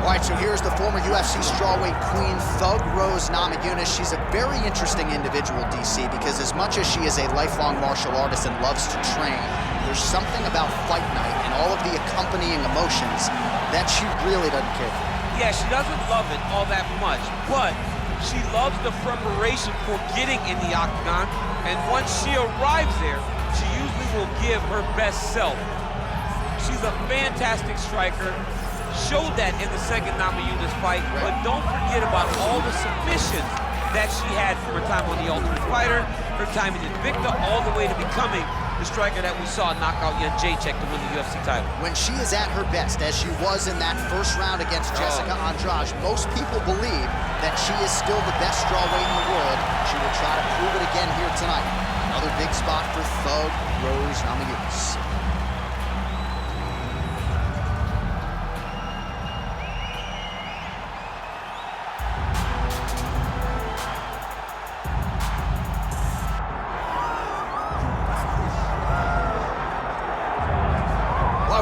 All right, so here's the former UFC strawweight queen, Thug Rose Namajunas. She's a very interesting individual, DC, because as much as she is a lifelong martial artist and loves to train, there's something about fight night and all of the accompanying emotions that she really doesn't care for. Yeah, she doesn't love it all that much, but she loves the preparation for getting in the octagon, and once she arrives there, she usually will give her best self. She's a fantastic striker. Showed that in the second Namajunas fight, but don't forget about all the submissions that she had from her time on The Ultimate Fighter, her time in Invicta, all the way to becoming the striker that we saw knock out Jędrzejczyk to win the UFC title. When she is at her best, as she was in that first round against Jessica Andrade, most people believe that she is still the best strawweight in the world. She will try to prove it again here tonight. Another big spot for Thug Rose Namajunas.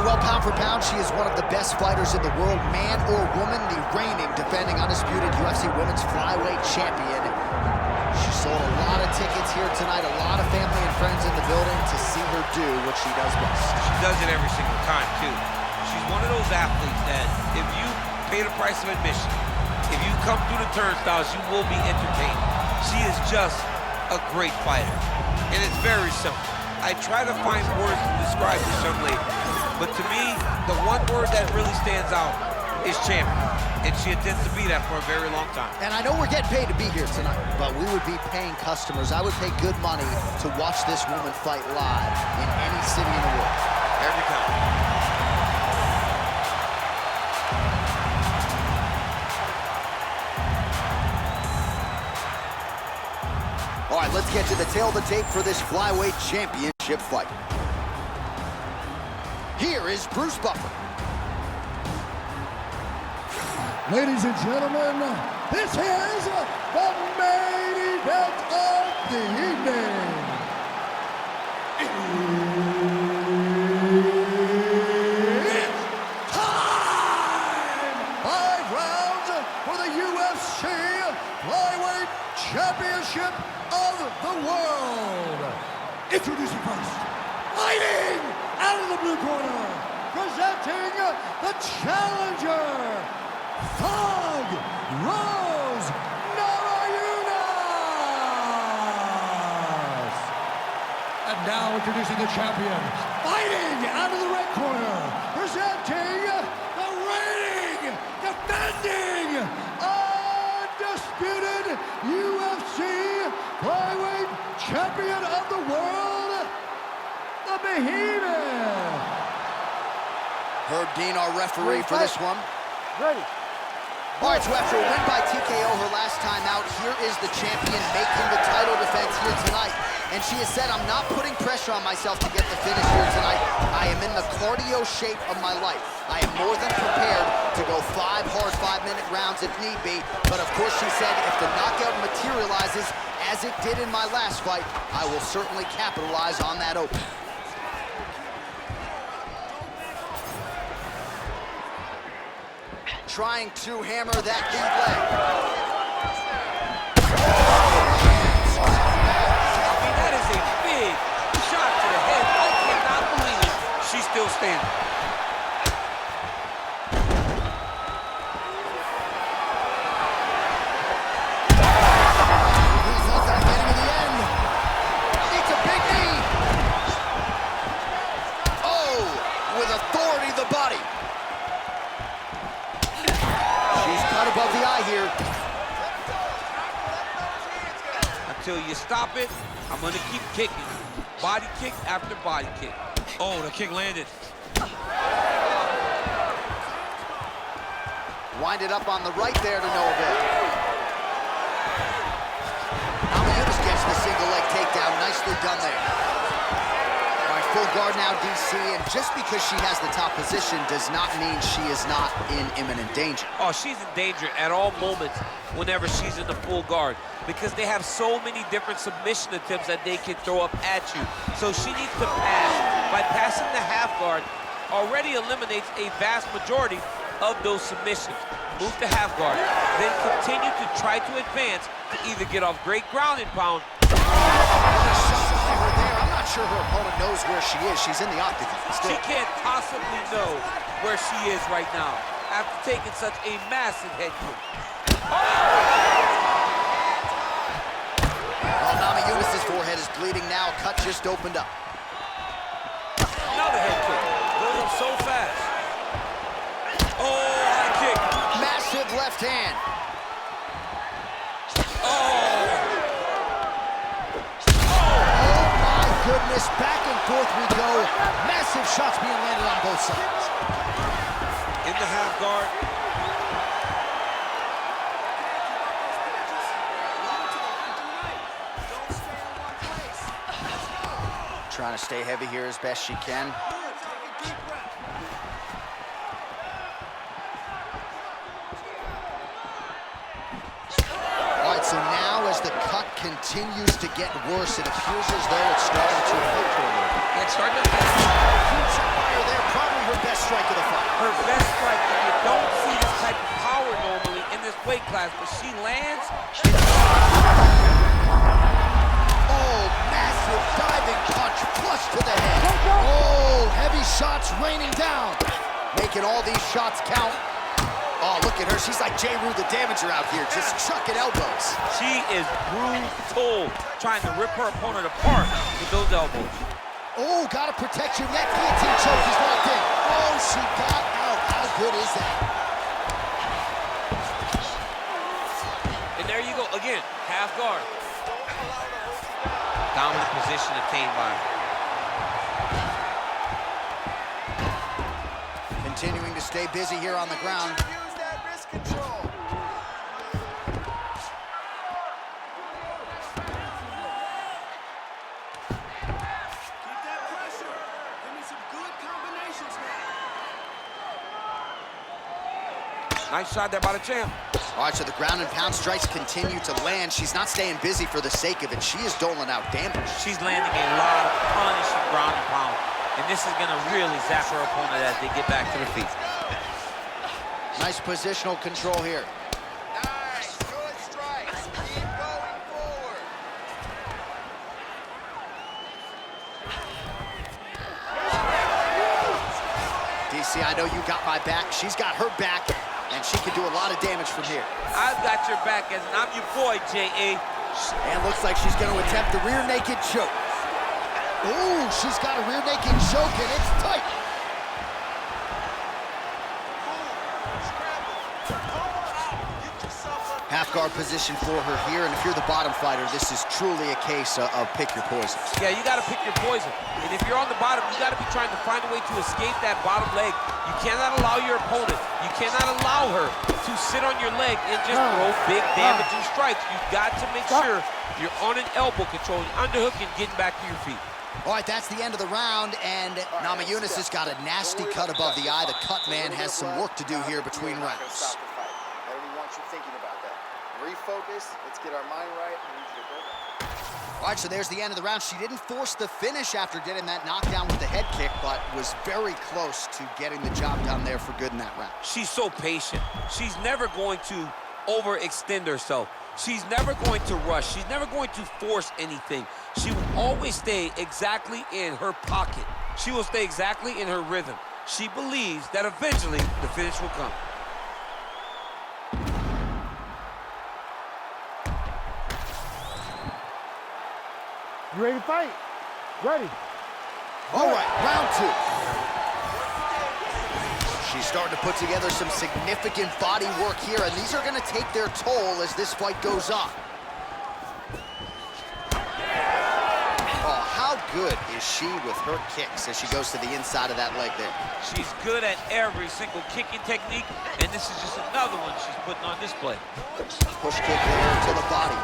Well, pound for pound, she is one of the best fighters in the world, man or woman, the reigning, defending, undisputed UFC Women's Flyweight Champion. She sold a lot of tickets here tonight, a lot of family and friends in the building to see her do what she does best. She does it every single time, too. She's one of those athletes that if you pay the price of admission, if you come through the turnstiles, you will be entertained. She is just a great fighter, and it's very simple. I try to find words to describe this young lady. But to me, the one word that really stands out is champion. And she intends to be that for a very long time. And I know we're getting paid to be here tonight, but we would be paying customers. I would pay good money to watch this woman fight live in any city in the world. Every time. All right, let's get to the tail of the tape for this flyweight championship fight. Here is Bruce Buffer. Ladies and gentlemen, this is the main event of the evening. It's time! 5 rounds for the UFC Flyweight Championship of the world. Introducing first, fighting out of the blue corner, presenting the challenger, Thug Rose Namajunas. And now introducing the champion, fighting out of the red corner, presenting the reigning, defending, undisputed UFC Flyweight Champion of the world, the Behemoth. Herb Dean, our referee for this one. Ready. All right, so after a win by TKO her last time out, here is the champion making the title defense here tonight. And she has said, I'm not putting pressure on myself to get the finish here tonight. I am in the cardio shape of my life. I am more than prepared to go 5 hard 5-minute rounds if need be. But of course, she said, if the knockout materializes as it did in my last fight, I will certainly capitalize on that opening. Trying to hammer that deep leg. I mean, that is a big shot to the head. I cannot believe it. She's still standing. It's a big knee. Oh, with authority the body. Above the eye here. Until you stop it, I'm gonna keep kicking. Body kick after body kick. Oh, the kick landed. Winded up on the right there to no avail. Namajunas gets the single leg takedown. Nicely done there. All right, full guard now, DC, and just because she has the top position does not mean she is not in imminent danger. Oh, she's in danger at all moments whenever she's in the full guard, because they have so many different submission attempts that they can throw up at you. So she needs to pass. By passing the half guard, already eliminates a vast majority of those submissions. Move to half guard, then continue to try to advance to either get off great ground and pound. I'm not sure her opponent knows where she is. She's in the octagon still. She can't possibly know where she is right now after taking such a massive head kick. Well, Nami Yunus's forehead is bleeding now. Cut just opened up. Another head kick. Goes up so fast. Oh, high kick. Massive left hand. Goodness, back and forth we go. Massive shots being landed on both sides. In the half guard. Trying to stay heavy here as best she can. All right, so now as the cut continues to get worse, it appears as though it's starting to affect her a little bit. It's starting to affect her. Huge shot by her there, probably her best strike of the fight. Her best strike, and you don't see this type of power normally in this weight class, but she lands. Oh, massive diving punch, flush to the head. Oh, heavy shots raining down. Making all these shots count. Oh, look at her. She's like J. Rue the Damager out here, just chucking elbows. She is brutal, trying to rip her opponent apart with those elbows. Oh, gotta protect your neck. Guillotine choke is locked in. Oh, she got out. How good is that? And there you go. Again, half guard. Dominant position obtained by her. Continuing to stay busy here on the ground. Nice shot there by the champ. All right, so the ground and pound strikes continue to land. She's not staying busy for the sake of it. She is doling out damage. She's landing a lot of punishing ground and pound. And this is gonna really zap her opponent as they get back to the feet. Nice positional control here. Nice, good strikes. Keep going forward. DC, I know you got my back. She's got her back, and she can do a lot of damage from here. I've got your back, as I'm your boy, J.A. And looks like she's going to attempt the rear naked choke. Ooh, she's got a rear naked choke, and it's tight. Half guard position for her here, and if you're the bottom fighter, this is truly a case of pick your poison. Yeah, you gotta pick your poison. And if you're on the bottom, you gotta be trying to find a way to escape that bottom leg. You cannot allow your opponent, you cannot allow her to sit on your leg and just throw big damaging strikes. You've got to make sure you're on an elbow control, underhook, and getting back to your feet. All right, that's the end of the round, and Nami Yunus has got a nasty cut above the eye. The cut man has some work to do here between rounds. I don't want you thinking about that. Refocus, let's get our mind right. I need you to go back. All right, so there's the end of the round. She didn't force the finish after getting that knockdown with the head kick, but was very close to getting the job done there for good in that round. She's so patient. She's never going to overextend herself. She's never going to rush. She's never going to force anything. She will always stay exactly in her pocket. She will stay exactly in her rhythm. She believes that eventually the finish will come. You ready to fight? Ready. All right, round two. She's starting to put together some significant body work here, and these are going to take their toll as this fight goes on. Oh, how good is she with her kicks as she goes to the inside of that leg there? She's good at every single kicking technique, and this is just another one she's putting on display. Push kick there to the body.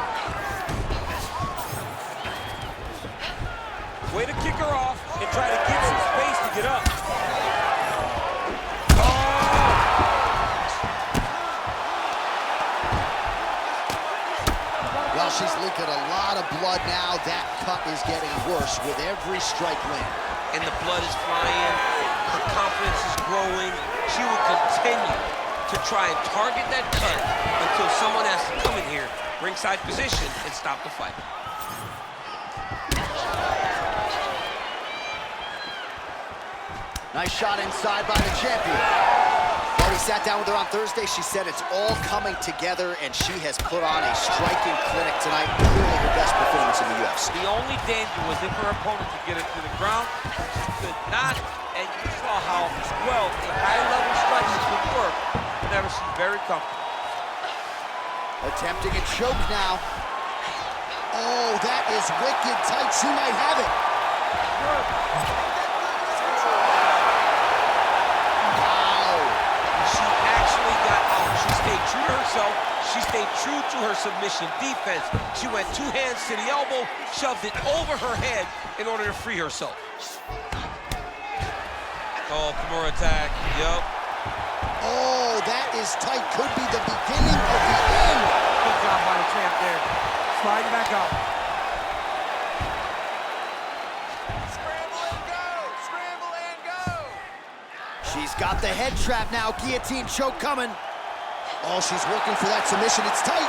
Way to kick her off, and try to get some space to get up. Well, she's leaking a lot of blood now. That cut is getting worse with every strike land. And the blood is flying, her confidence is growing. She will continue to try and target that cut until someone has to come in here, ringside position, and stop the fight. Nice shot inside by the champion. When we sat down with her on Thursday, she said it's all coming together, and she has put on a striking clinic tonight. Clearly her best performance in the UFC. The only danger was if her opponent could get her to the ground. She could not, and you saw how well the high-level strikes would work whenever she's very comfortable. Attempting a choke now. Oh, that is wicked tight. She might have it. She stayed true to herself. She stayed true to her submission defense. She went 2 hands to the elbow, shoved it over her head in order to free herself. Oh, Kimura attack. Yup. Oh, that is tight. Could be the beginning of the end. Good job by the champ there. Sliding back up. Scramble and go! Scramble and go! She's got the head trap now. Guillotine choke coming. Oh, she's working for that submission. It's tight.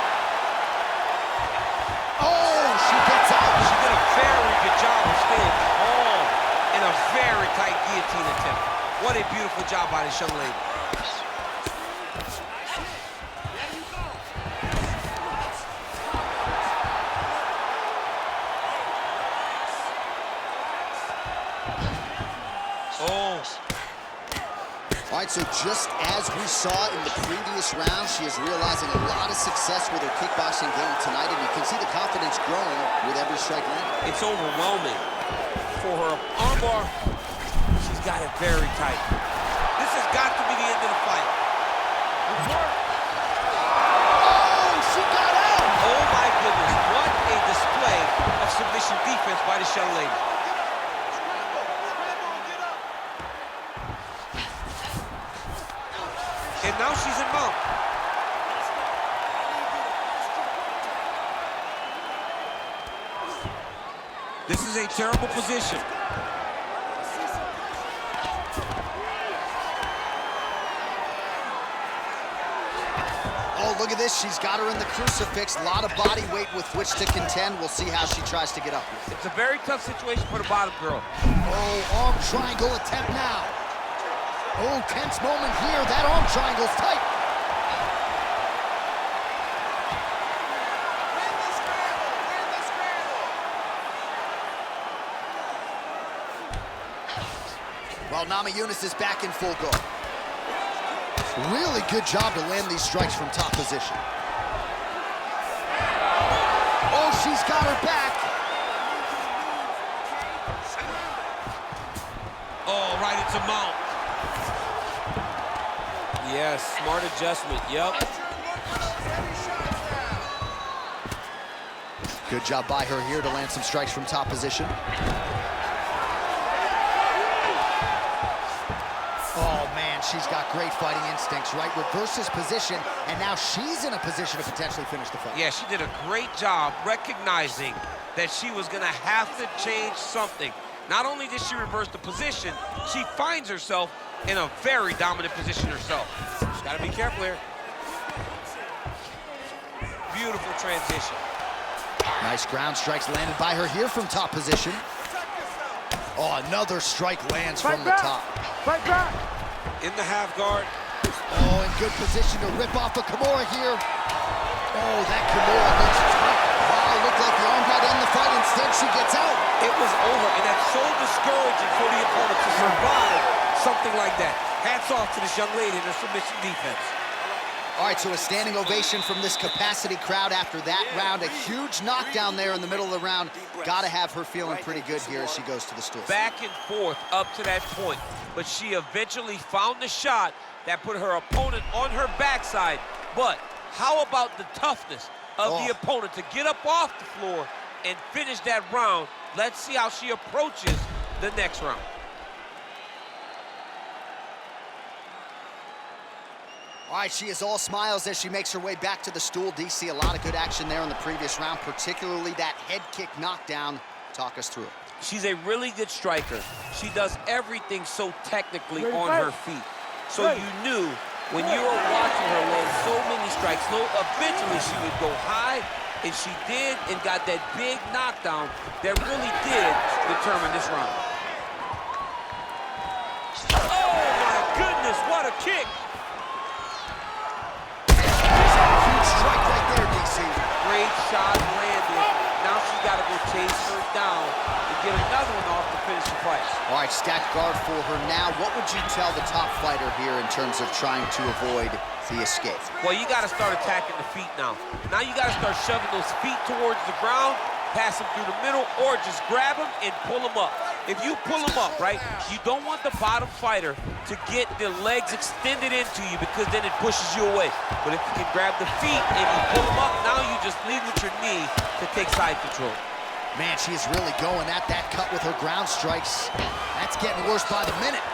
Oh, she gets out. She did a very good job of staying calm in a very tight guillotine attempt. What a beautiful job by this young lady. Oh. All right, so just as we saw in the previous round, she is realizing a lot of success with her kickboxing game tonight, and you can see the confidence growing with every strike landed. It's overwhelming. For her armbar, she's got it very tight. This has got to be the end of the fight. Oh, she got out! Oh my goodness, what a display of submission defense by this young lady. And now she's in mount. This is a terrible position. Oh, look at this. She's got her in the crucifix. A lot of body weight with which to contend. We'll see how she tries to get up. It's a very tough situation for the bottom girl. Oh, arm triangle attempt now. Oh, tense moment here. That arm triangle's tight. Win the scramble! Win the scramble! Well, Namajunas is back in full go. Really good job to land these strikes from top position. Oh, she's got her back. Oh, right into mount. Yes, smart adjustment, yep. Good job by her here to land some strikes from top position. Oh, man, she's got great fighting instincts, right? Reverses position, and now she's in a position to potentially finish the fight. Yeah, she did a great job recognizing that she was gonna have to change something. Not only did she reverse the position, she finds herself in a very dominant position herself. She's gotta be careful here. Beautiful transition. Nice ground strikes landed by her here from top position. Oh, another strike lands from the top. Fight back! In the half guard. Oh, in good position to rip off a Kimura here. Oh, that Kimura looks tight. Wow, looked like the arm might end the fight. Instead, she gets out. It was over, and that's so discouraging for the opponent to survive something like that. Hats off to this young lady in her submission defense. All right, so a standing ovation from this capacity crowd after that round. A huge knockdown there in the middle of the round. Got to have her feeling pretty good here as she goes to the stool. Back and forth up to that point, but she eventually found the shot that put her opponent on her backside. But how about the toughness of the opponent to get up off the floor and finish that round? Let's see how she approaches the next round. All right, she is all smiles as she makes her way back to the stool. DC, a lot of good action there in the previous round, particularly that head kick knockdown. Talk us through it. She's a really good striker. She does everything so technically on her feet. So you knew when you were watching her land so many strikes, eventually she would go high, and she did, and got that big knockdown that really did determine this round. Oh my goodness, what a kick! Huge strike right there, DC. Great shot landed. Now she's got to go chase her down and get another one off to finish the fight. All right, stacked guard for her now. What would you tell the top fighter here in terms of trying to avoid the escape? Well, you got to start attacking the feet now. Now you got to start shoving those feet towards the ground, pass them through the middle, or just grab them and pull them up. If you pull them up, right, you don't want the bottom fighter to get their legs extended into you, because then it pushes you away. But if you can grab the feet and you pull them up, now you just lead with your knee to take side control. Man, she is really going at that cut with her ground strikes. That's getting worse by the minute.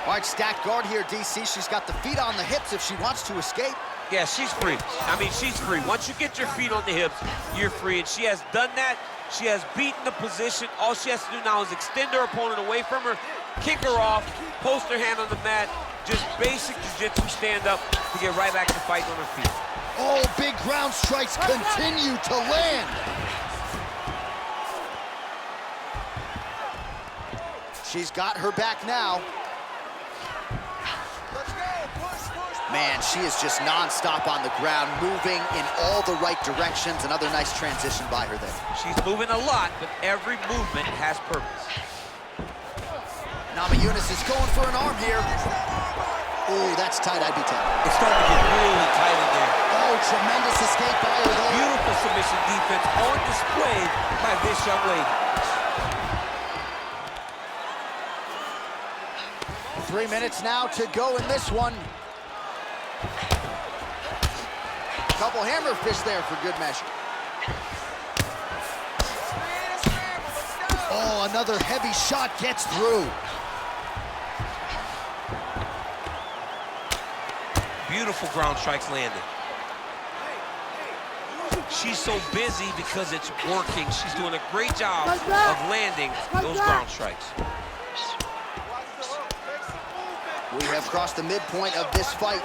All right, stacked guard here, DC. She's got the feet on the hips if she wants to escape. Yeah, she's free. I mean, she's free. Once you get your feet on the hips, you're free. And she has done that. She has beaten the position. All she has to do now is extend her opponent away from her, kick her off, post her hand on the mat, just basic jiu-jitsu stand-up to get right back to fighting on her feet. Oh, big ground strikes continue to land. She's got her back now. Man, she is just non-stop on the ground, moving in all the right directions. Another nice transition by her there. She's moving a lot, but every movement has purpose. Namajunas is going for an arm here. Ooh, that's tight, I'd be tight. It's starting to get really tight in there. Oh, tremendous escape by her there. Beautiful submission defense on display by this young lady. 3 minutes now to go in this one. Couple hammer fists there for good measure. Oh, another heavy shot gets through. Beautiful ground strikes landed. She's so busy because it's working. She's doing a great job of landing those ground strikes. We have crossed the midpoint of this fight.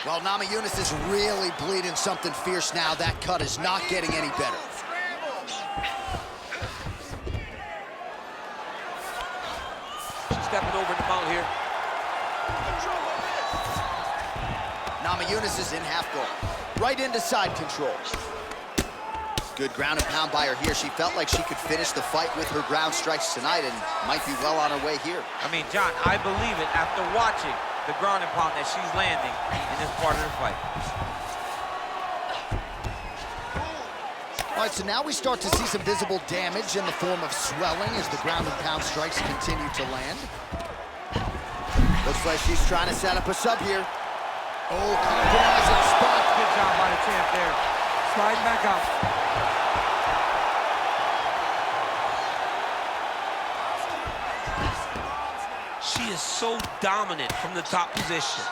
Well, Namajunas is really bleeding something fierce now. That cut is not getting any better. She's stepping over the mount here. Namajunas is in half guard. Right into side control. Good ground and pound by her here. She felt like she could finish the fight with her ground strikes tonight and might be well on her way here. I mean, John, I believe it after watching the ground and pound that she's landing in this part of the fight. All right, so now we start to see some visible damage in the form of swelling as the ground and pound strikes continue to land. Looks like she's trying to set up a sub here. Oh, compromising spot. Good job by the champ there. Sliding back up. She is so dominant from the top position.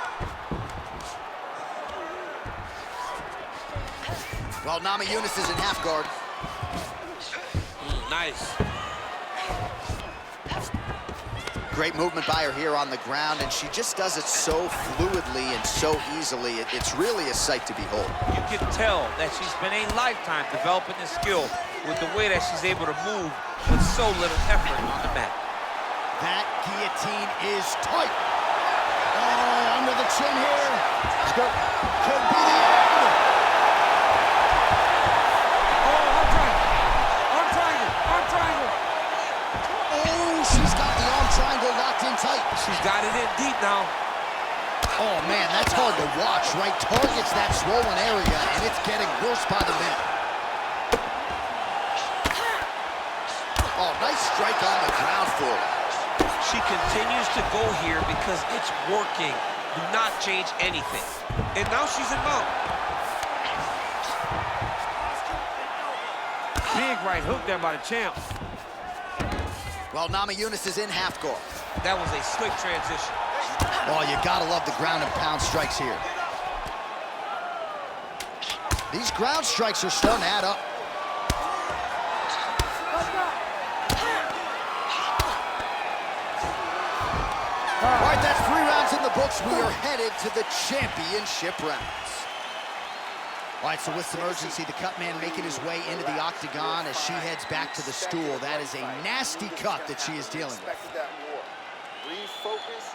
Well, Namajunas is in half guard. Nice. Great movement by her here on the ground, and she just does it so fluidly and so easily. It's really a sight to behold. You can tell that she's been a lifetime developing this skill with the way that she's able to move with so little effort on the mat. That guillotine is tight. Oh, under the chin here. Could be the end. Oh, arm triangle. Arm triangle. Oh, she's got the arm triangle locked in tight. She's got it in deep now. Oh, man, that's hard to watch, right? Targets that swollen area, and it's getting worse by the minute. Oh, nice strike on the ground for her. She continues to go here because it's working. Do not change anything. And now she's in mount. Big right hook there by the champ. Well, Namajunas is in half guard. That was a slick transition. Oh, you gotta love the ground and pound strikes here. These ground strikes are starting to add up. All right, that's 3 rounds in the books. We are headed to the championship rounds. All right, so with some urgency, the cut man making his way into the octagon as she heads back to the stool. That is a nasty cut that she is dealing with. Refocus.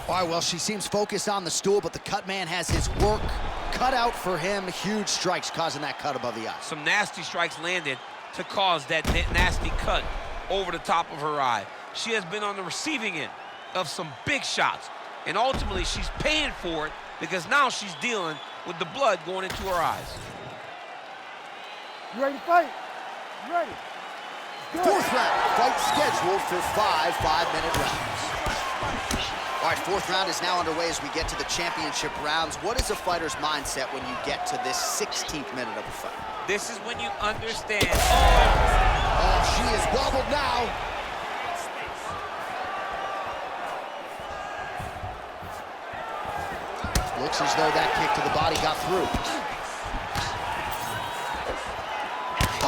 All right, well, she seems focused on the stool, but the cut man has his work cut out for him. Huge strikes causing that cut above the eye. Some nasty strikes landed to cause that nasty cut over the top of her eye. She has been on the receiving end of some big shots, and ultimately she's paying for it because now she's dealing with the blood going into her eyes. You ready to fight? You ready? Good. 4th round, fight scheduled for 5 5-minute rounds. All right, 4th round is now underway as we get to the championship rounds. What is a fighter's mindset when you get to this 16th minute of a fight? This is when you understand. Oh, she is wobbled now. Looks as though that kick to the body got through.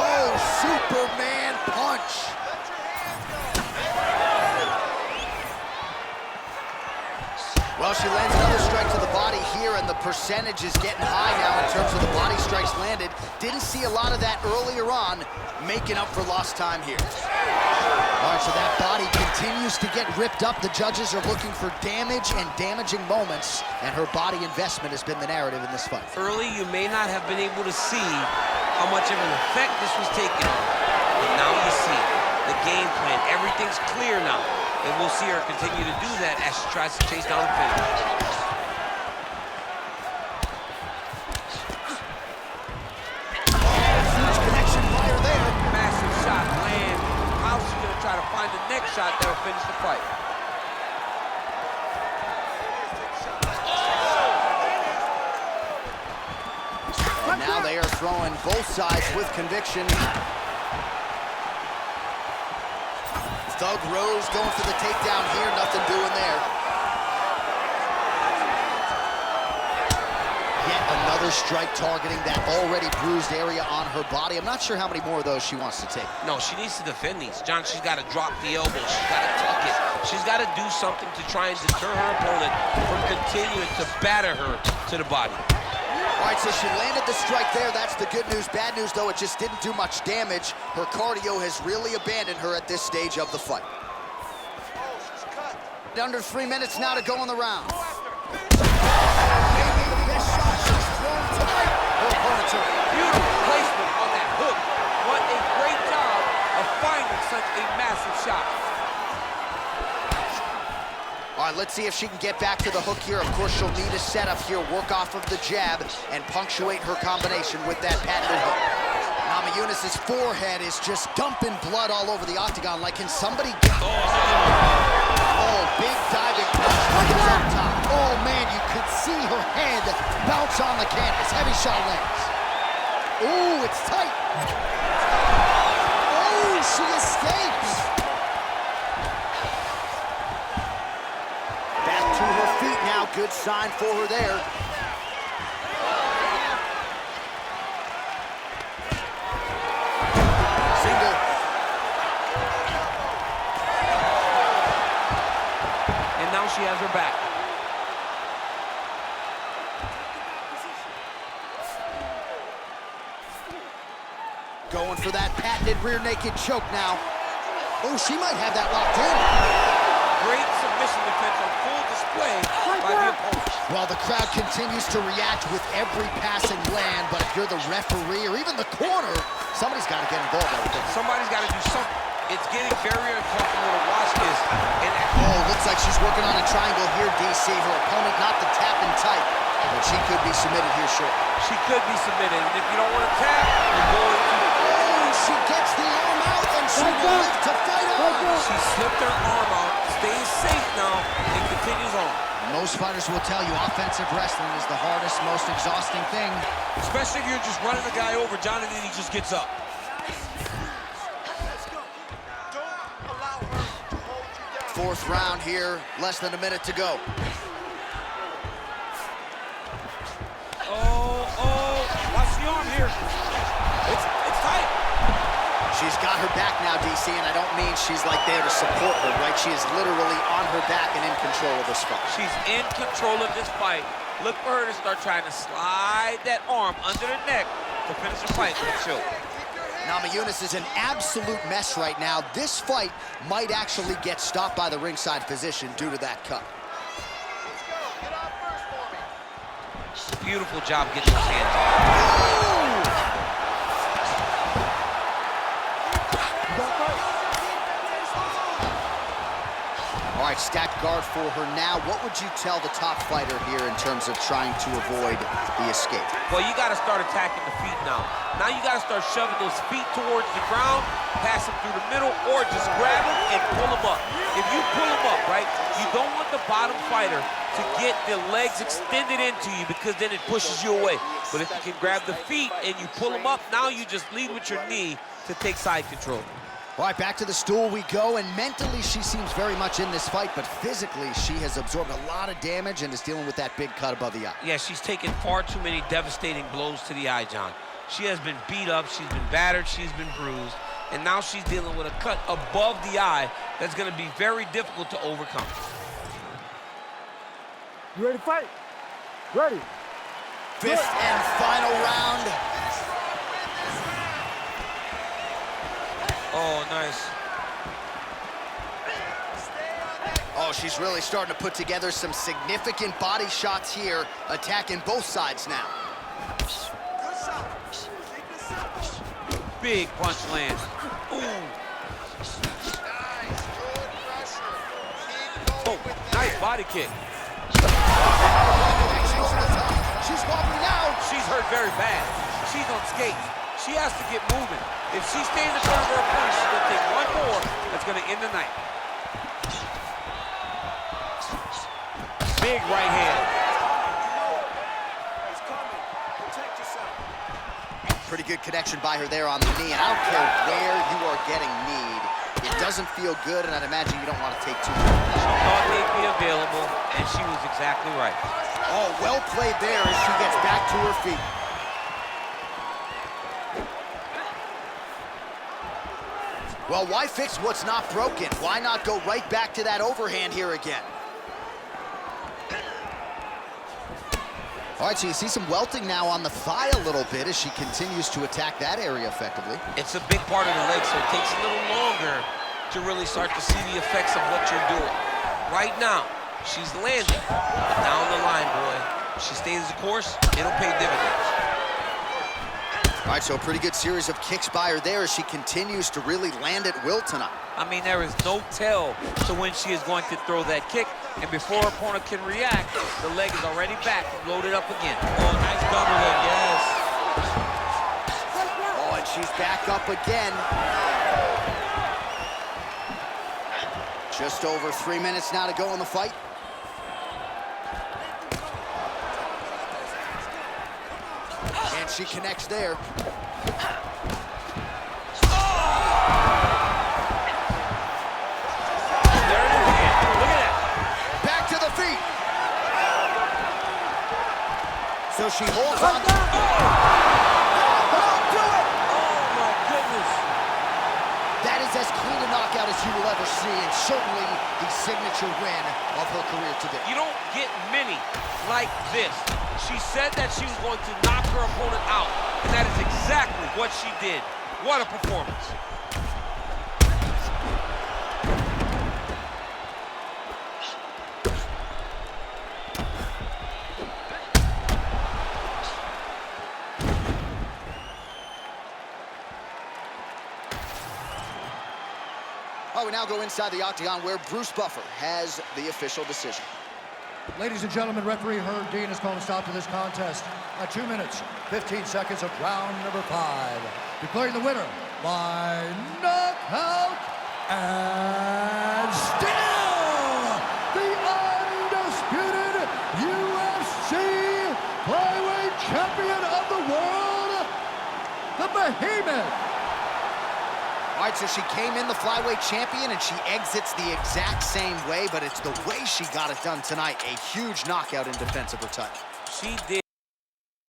Oh, Superman punch. Well, she lands another strike to the body here, and the percentage is getting high now in terms of the body strikes landed. Didn't see a lot of that earlier on, making up for lost time here. All right, so that body continues to get ripped up. The judges are looking for damage and damaging moments, and her body investment has been the narrative in this fight. Early, you may not have been able to see how much of an effect this was taking on, but now you see the game plan. Everything's clear now. And we'll see her continue to do that as she tries to chase down the finish. Huge connection fire there. Massive shot land. How's she gonna try to find the next shot that'll finish the fight? And now they are throwing both sides with conviction. Thug Rose going for the takedown here, nothing doing there. Yet another strike targeting that already bruised area on her body. I'm not sure how many more of those she wants to take. No, she needs to defend these. John, she's got to drop the elbow. She's got to tuck it. She's got to do something to try and deter her opponent from continuing to batter her to the body. All right, so she landed the strike there. That's the good news. Bad news, though, it just didn't do much damage. Her cardio has really abandoned her at this stage of the fight. Under 3 minutes now to go in the round. Maybe the best shot she's thrown tonight. Her opponent's hurt. Beautiful placement on that hook. What a great job of finding such a massive shot. All right, let's see if she can get back to the hook here. Of course, she'll need a setup here, work off of the jab, and punctuate her combination with that patented hook. Namajunas' forehead is just dumping blood all over the octagon. Like, can somebody get... Oh, big diving punch right up top. Oh, man, you could see her head bounce on the canvas. Heavy shot lands. Ooh, it's tight. Oh, she escapes. To her feet now, good sign for her there. Single. And now she has her back. Going for that patented rear naked choke now. Oh, she might have that locked in. Great submission defense on full display by the opponent. Well, the crowd continues to react with every passing land, but if you're the referee or even the corner, somebody's got to get involved, I would think. Somebody's got to do something. It's getting very uncomfortable to watch this. And oh, looks like she's working on a triangle here, DC. Her opponent not the tap in tight, but she could be submitted here shortly. She could be submitted, and if you don't want to tap, you're going to... Oh, she gets the arm out, and she will live to fight on. She slipped her arm out, stays safe now, and continues on. Most fighters will tell you offensive wrestling is the hardest, most exhausting thing. Especially if you're just running the guy over, John, and then he just gets up. 4th round here, less than a minute to go. Watch the arm here. It's tight. She's got her back now, DC, and I don't mean she's like there to support her, right? She is literally on her back and in control of this fight. She's in control of this fight. Look for her to start trying to slide that arm under the neck to finish the fight with a choke. Namajunas is an absolute mess right now. This fight might actually get stopped by the ringside physician due to that cut. Let's go. Get off first for me. Beautiful job getting those hands on. All right, stacked guard for her now. What would you tell the top fighter here in terms of trying to avoid the escape? Well, you got to start attacking the feet now. Now you got to start shoving those feet towards the ground, pass them through the middle, or just grab them and pull them up. If you pull them up, right, you don't want the bottom fighter to get the legs extended into you because then it pushes you away. But if you can grab the feet and you pull them up, now you just lead with your knee to take side control. All right, back to the stool we go, and mentally she seems very much in this fight, but physically she has absorbed a lot of damage and is dealing with that big cut above the eye. Yeah, she's taken far too many devastating blows to the eye, John. She has been beat up, she's been battered, she's been bruised, and now she's dealing with a cut above the eye that's going to be very difficult to overcome. You ready to fight? Ready. 5th and final round. Oh, nice. Oh, she's really starting to put together some significant body shots here, attacking both sides now. Big punch lands. Ooh. Oh, nice body kick. She's wobbling out. She's hurt very bad. She's on skates. She has to get moving. If she stays in front of her opponent, she's going to take one more that's going to end the night. Big right hand. He's coming. Protect yourself. Pretty good connection by her there on the knee, and I don't care where you are getting kneed. It doesn't feel good, and I'd imagine you don't want to take too much. She thought they'd be available, and she was exactly right. Oh, well played there as she gets back to her feet. Well, why fix what's not broken? Why not go right back to that overhand here again? All right, so you see some welting now on the thigh a little bit as she continues to attack that area effectively. It's a big part of the leg, so it takes a little longer to really start to see the effects of what you're doing. Right now, she's landing, but down the line, boy, if she stays the course, it'll pay dividends. All right, so a pretty good series of kicks by her there as she continues to really land at will tonight. I mean, there is no tell to when she is going to throw that kick, and before her opponent can react, the leg is already back, loaded up again. Oh, nice double leg, yes. Oh, and she's back up again. Just over 3 minutes now to go in the fight. And she connects there. There it is again. Look at that. Back to the feet. So she holds on. Oh, my goodness. That is as clean a knockout as you will ever see, and certainly the signature win of her career today. You don't get many like this. She said that she was going to knock her opponent out, and that is exactly what she did. What a performance. All right, we now go inside the octagon where Bruce Buffer has the official decision. Ladies and gentlemen, referee Herb Dean has called a stop to this contest at 2 minutes, 15 seconds of round number 5. Declaring the winner by knockout and still the undisputed UFC flyweight champion of the world, the Behemoth. All All right, so she came in the flyweight champion, and she exits the exact same way, but it's the way she got it done tonight. A huge knockout in defense of her title. She did.